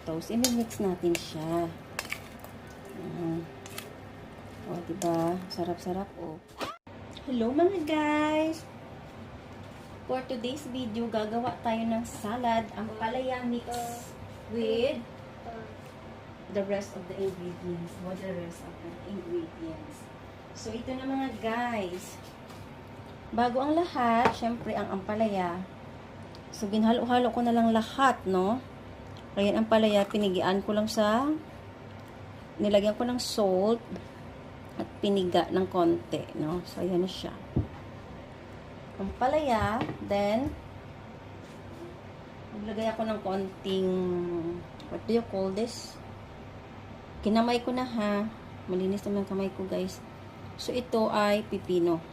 Toast. I-mix natin siya. O, diba? Sarap-sarap, o. Hello mga guys! For today's video, gagawa tayo ng salad. Ang palaya mix with the rest of the ingredients. So, ito na mga guys. Bago ang lahat, syempre ang ampalaya. So, ginhalo-halo ko na lang lahat, no? Kaya ang palaya, pinigian ko lang nilagyan ko ng salt at piniga ng konti, no? So, ayan na siya. Ang palaya, then, naglagay ako ng konting, what do you call this? Kinamay ko na ha. Malinis naman ang kamay ko, guys. So, ito ay pipino.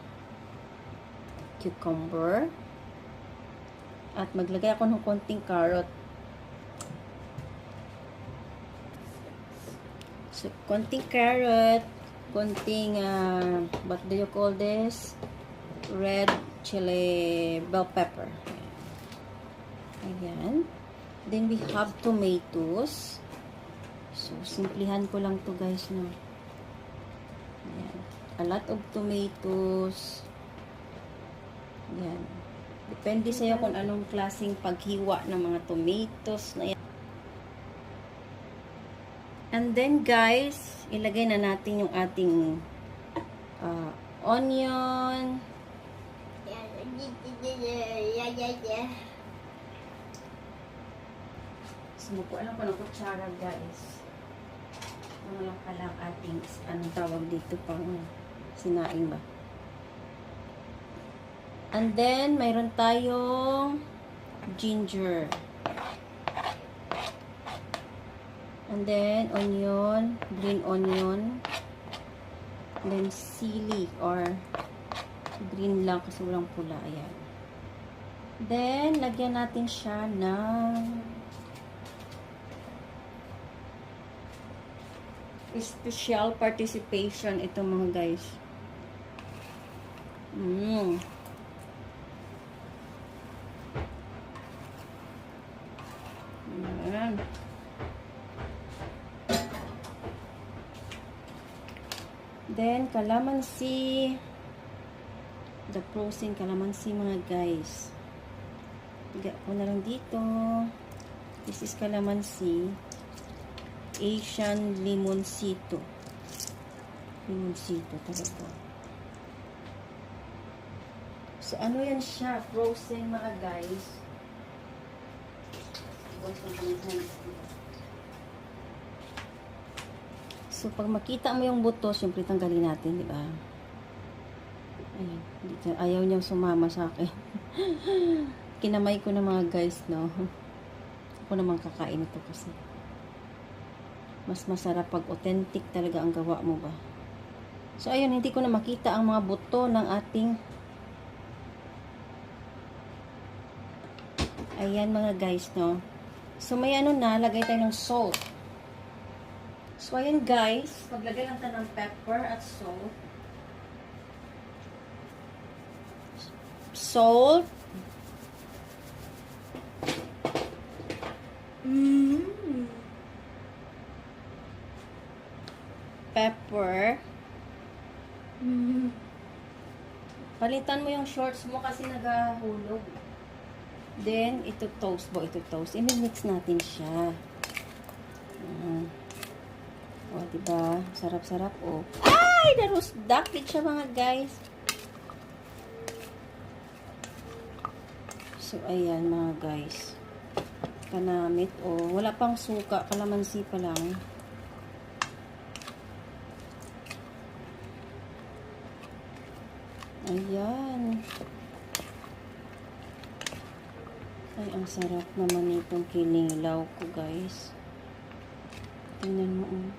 Cucumber. At maglagay ako ng konting carrot. So, konting carrot, konting, what do you call this? Red chili bell pepper. Ayan. Then, we have tomatoes. So, simplihan ko lang to guys, no? Ayan. A lot of tomatoes. Ayan. Depende sa'yo kung anong klaseng paghiwa ng mga tomatoes na yan. And then guys, ilagay na natin yung ating onion. Sumuko lang ko ng kutsara guys. Ano lang pala ating, anong tawag dito, pang sinaing ba? And then, mayroon tayong ginger. And then, onion, green onion. And then, sili or green lang kasi walang pula. Ayan. Then, lagyan natin siya ng special participation ito mga guys. Ayan. Then, calamansi. The frozen calamansi mga guys. Tiga ko na lang dito. This is calamansi. Asian limoncito. Limoncito talaga. So, ano yan siya? Frozen mga guys. So, pag makita mo yung buto, syempre tanggalin natin, di ba? Ayan, ayaw niyang sumama sa akin. Kinamay ko na mga guys, no? Ako naman kakain ito kasi. Mas masarap pag authentic talaga ang gawa mo ba? So, ayun, hindi ko na makita ang mga buto ng ating ayan mga guys, no? So, may ano na, lagay tayo ng salt. So, ayan guys, maglagay lang tayo ng pepper at salt. Salt. Pepper. Palitan mo yung shorts mo kasi nagahulog. Then, ito toast. I-mix natin siya. O, diba? Sarap-sarap, o. Ay! Narusdakit siya, mga guys. So, ayan, mga guys. Kanamit, o. Wala pang suka. Kalamansi pa lang. Ayan. Ay, ang sarap naman itong kinilaw ko, guys. Tingnan mo, oh.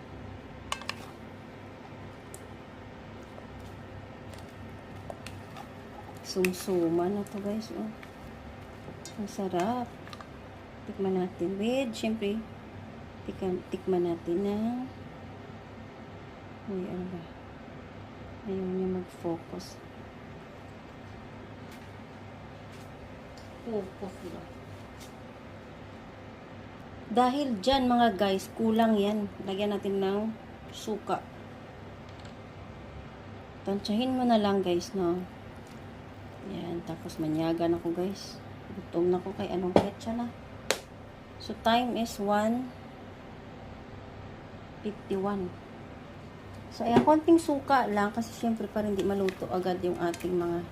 Sumsuma na to, guys, oh. Ang sarap. Tikman natin. With, syempre, tikman natin na uy, ano ba? Ayaw niya mag-focus. Focus ba? Dahil dyan mga guys, kulang yan. Lagyan natin ng suka. Tansyahin mo na lang guys, no? Yan, tapos manyagan ako guys. Gutom na ko kay anong petsa na. So, time is 1:51. So, ayan, konting suka lang kasi syempre para hindi maluto agad yung ating mga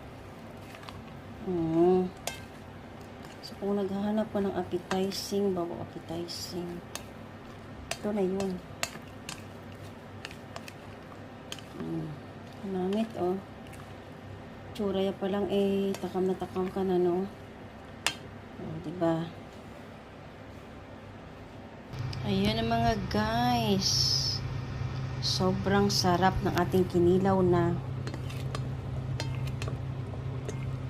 So, kung naghahanap ko ng appetizing, appetizing. Ito na yun. Namit, oh. Tsura ya pa lang, eh, takam na takam ka na, no? Oh, diba? Ayan ang mga guys. Sobrang sarap ng ating kinilaw na.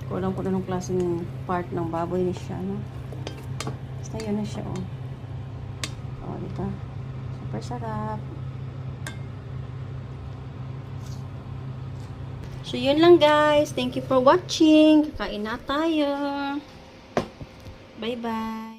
Kulang ko na ng klaseng part ng baboy na siya, no? Basta yun na siya, oh. Oh, diba? Super sarap. So, yun lang guys. Thank you for watching. Kakain na tayo. Bye-bye.